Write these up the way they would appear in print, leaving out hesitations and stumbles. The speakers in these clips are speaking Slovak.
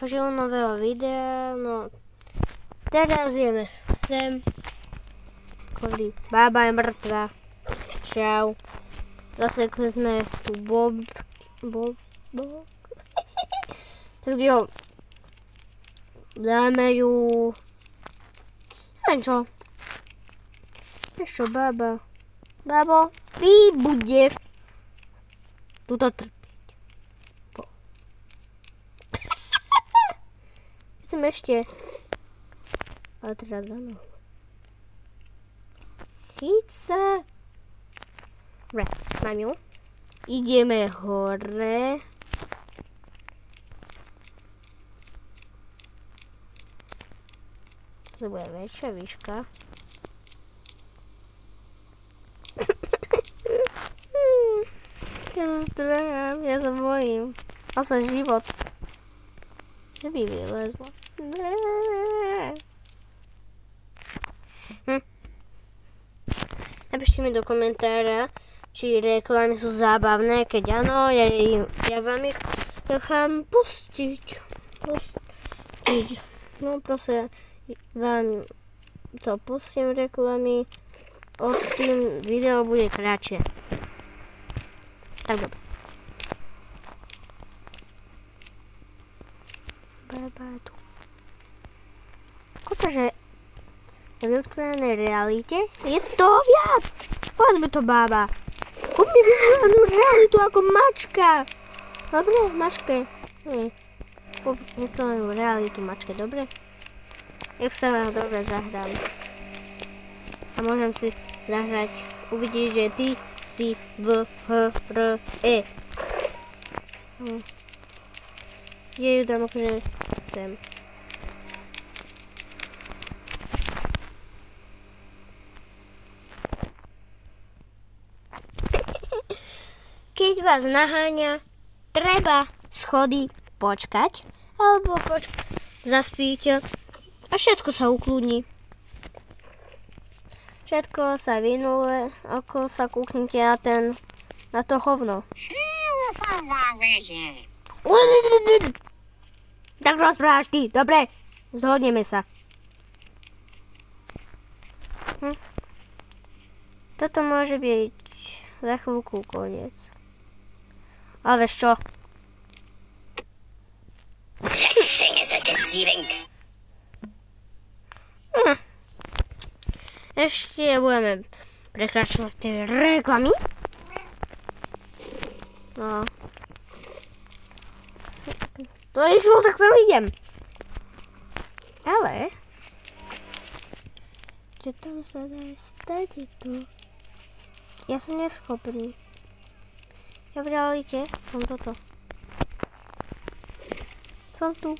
Takže u nového videa, no teraz ideme sem. Kvôli bába je mŕtva. Čau. Zasekli sme tu Bob. Tak jo. Dáme ju. Neviem čo. Vieš čo, bába. Bábo, ty budeš tuto trpiť. Chcem ešte. Ale teraz za mnou. Chyť sa. Dobre, mám ju. Ideme hore. To bude väčšia výška. Ja sa bojím. Mal svoj život. Že by vylezla. Napíšte mi do komentára, či reklamy sú zábavné. Keď áno, ja vám ich nechám pustiť. No proste vám to pustím reklamy. Od tým video bude kratšie. Tak dobre. Bába je tu. Koľkože v virtuálnej realite je to viac. Povedz mi to, bába. Kúp mi virtuálnu realitu ako mačka. Dobre, mačke. Kúp virtuálnu realitu mačke, dobre? Jak sa vám dobre zahrám. A môžem si zahrať. Uvidíš, že ty si v H-R-E. Je ju tam akože sem. Keď vás naháňa, treba schody počkať, alebo zaspíte a všetko sa ukludní. Všetko sa vynuluje, ako sa kúknete na to hovno. Tak rozprávaš ty, dobre? Zhodneme sa. Toto môže byť za chvíľku koniec. Ale vieš čo? Ešte budeme prekračovať tie reklamy. No. To išlo, tak tam idem. Ale že tam sa dá stať to. Ja som neschopný. Ja v realite som toto. Som tu.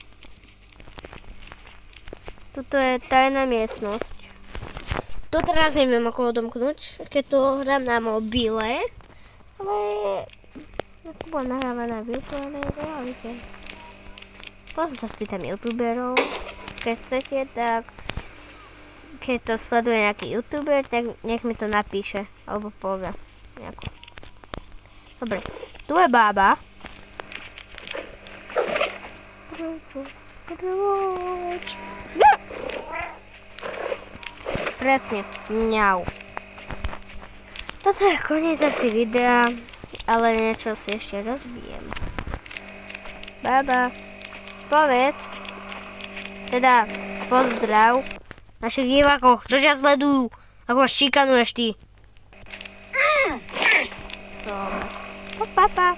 Tuto je tajná miestnosť. To teraz neviem ako odomknúť, keď to hrám na mobile. Ale ako bola nahrávaná v virtuálnej realite. Potom sa spýtam youtuberov. Keď chcete, tak keď to sleduje nejaký youtuber, tak nech mi to napíše. Alebo povie. Nejako. Dobre. Tu je bába. Presne. Mňau. Toto je koniec asi videa, ale niečo si ešte rozbijem. Bába. Povedz. Teda pozdrav našich divákov, čo ťa sledujú. Ako ma šikanuješ ty. Dobre. Pa.